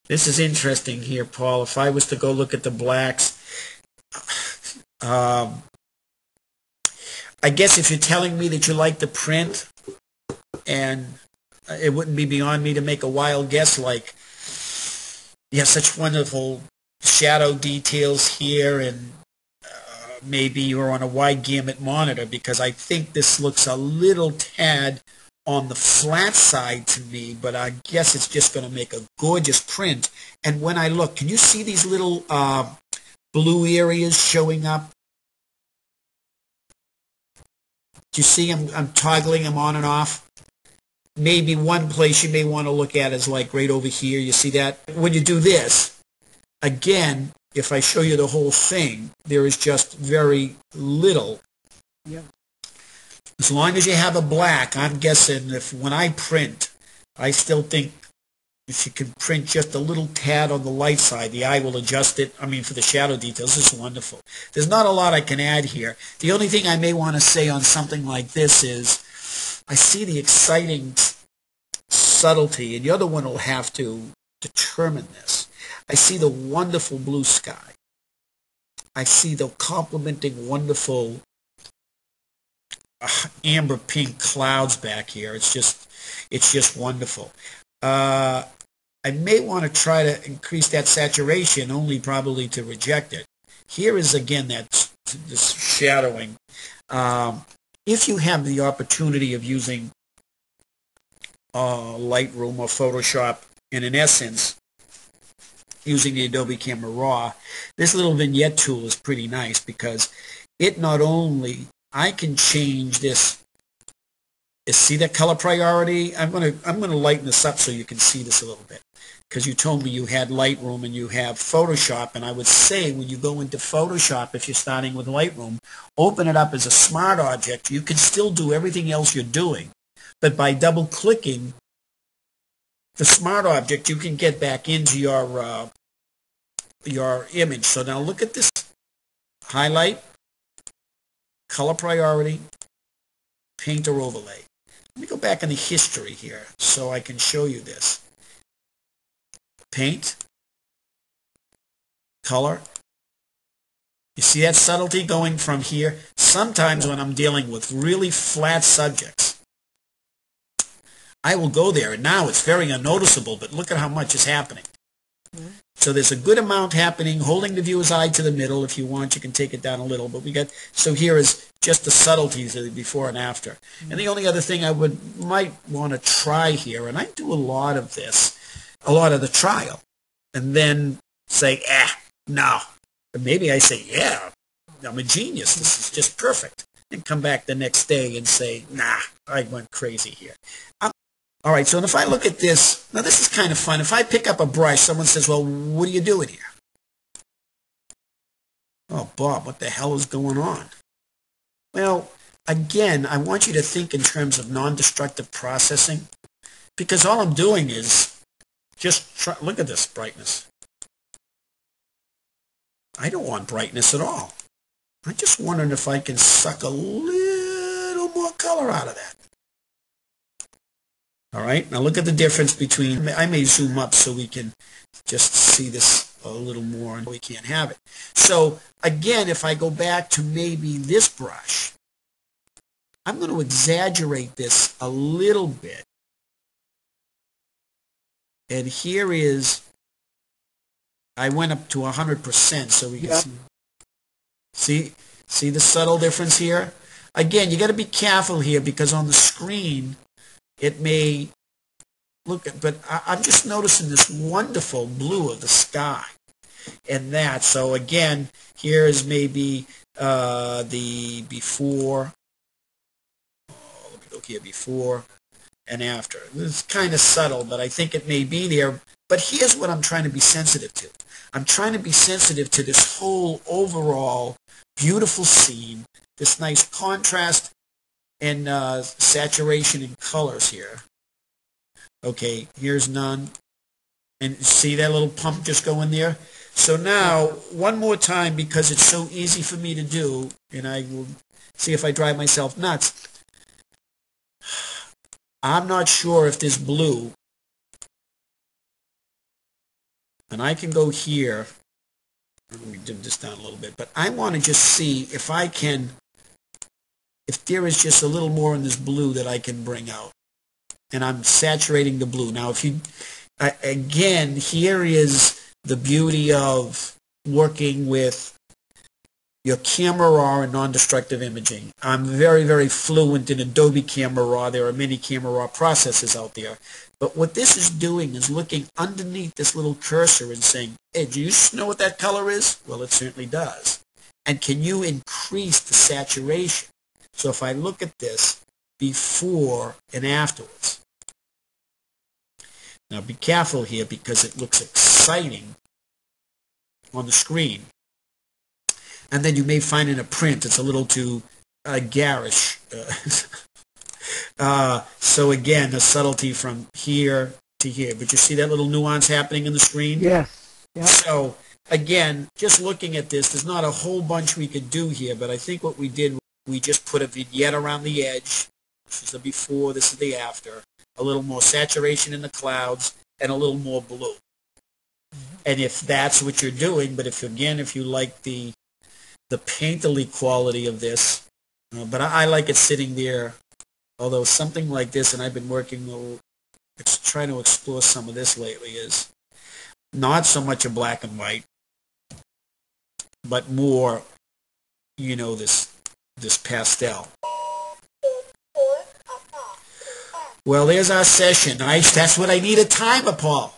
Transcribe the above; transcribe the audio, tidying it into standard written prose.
This is interesting here, Paul. If I was to go look at the blacks, I guess if you're telling me that you like the print, and it wouldn't be beyond me to make a wild guess, like you have such wonderful shadow details here, and maybe you're on a wide gamut monitor, because I think this looks a little tad on the flat side to me, but I guess it's just going to make a gorgeous print. And when I look, can you see these little blue areas showing up? Do you see I'm toggling them on and off? Maybe one place you may want to look at is like right over here. You see that? When you do this, again, if I show you the whole thing, there is just very little. Yeah. As long as you have a black, I'm guessing if when I print, I still think if you can print just a little tad on the light side, the eye will adjust it. I mean, for the shadow details, this is wonderful. There's not a lot I can add here. The only thing I may want to say on something like this is I see the exciting subtlety, and the other one will have to determine this. I see the wonderful blue sky. I see the complementing wonderful amber pink clouds back here. It's just wonderful. I may want to try to increase that saturation, only probably to reject it. Here is again this shadowing. If you have the opportunity of using Lightroom or Photoshop, and in essence using the Adobe Camera Raw, this little vignette tool is pretty nice, because it not only I can change this. See that color priority? I'm gonna lighten this up so you can see this a little bit, because you told me you had Lightroom and you have Photoshop, and I would say when you go into Photoshop, if you're starting with Lightroom, open it up as a smart object. You can still do everything else you're doing, but by double clicking the smart object, you can get back into your image. So now look at this: highlight, color priority, paint or overlay. Let me go back in the history here so I can show you this. Paint, color. You see that subtlety going from here? Sometimes when I'm dealing with really flat subjects, I will go there, and now it's very unnoticeable, but look at how much is happening. So there's a good amount happening, holding the viewer's eye to the middle. If you want, you can take it down a little, but so here is just the subtleties of the before and after. And the only other thing I might want to try here, and I do a lot of this, a lot of the trial, and then say, no. But maybe I say, yeah, I'm a genius, this is just perfect, and come back the next day and say, nah, I went crazy here. All right, so if I look at this, now this is kind of fun. If I pick up a brush, someone says, well, what are you doing here? Oh, Bob, what the hell is going on? Well, again, I want you to think in terms of non-destructive processing, because all I'm doing is just look at this brightness. I don't want brightness at all. I'm just wondering if I can suck a little more color out of that. All right, now look at the difference between, I may zoom up so we can just see this a little more, and we can't have it. So again, if I go back to maybe this brush, I'm going to exaggerate this a little bit. And here is, I went up to 100% so we can see the subtle difference here? Again, you got to be careful here, because on the screen, it may look at, but I'm just noticing this wonderful blue of the sky and that. So again, here is maybe the before. Let me go here, before and after. It's kind of subtle, but I think it may be there. But here's what I'm trying to be sensitive to. I'm trying to be sensitive to this whole overall beautiful scene, this nice contrast and saturation in colors here. Okay, here's none. And see that little pump just go in there? So now, one more time, because it's so easy for me to do, and I will see if I drive myself nuts. I'm not sure if this blue And I can go here. Let me dim this down a little bit. But I want to just see if I can, if there is just a little more in this blue that I can bring out. And I'm saturating the blue. Now, if you, again, here is the beauty of working with your Camera Raw and non-destructive imaging. I'm very, very fluent in Adobe Camera Raw. There are many Camera Raw processes out there. But what this is doing is looking underneath this little cursor and saying, hey, do you know what that color is? Well, it certainly does. And can you increase the saturation? So if I look at this before and afterwards. Now be careful here because it looks exciting on the screen. And then you may find in a print it's a little too garish. So again, the subtlety from here to here. But you see that little nuance happening in the screen? Yes. Yep. So again, just looking at this, there's not a whole bunch we could do here, but I think what we did, we just put a vignette around the edge. This is the before, this is the after. A little more saturation in the clouds, and a little more blue. And if that's what you're doing, but if you like the painterly quality of this, but I like it sitting there, although something like this, and I've been working, trying to explore some of this lately, is not so much a black and white, but more, this pastel. Well, there's our session. That's what I need a timer, Paul.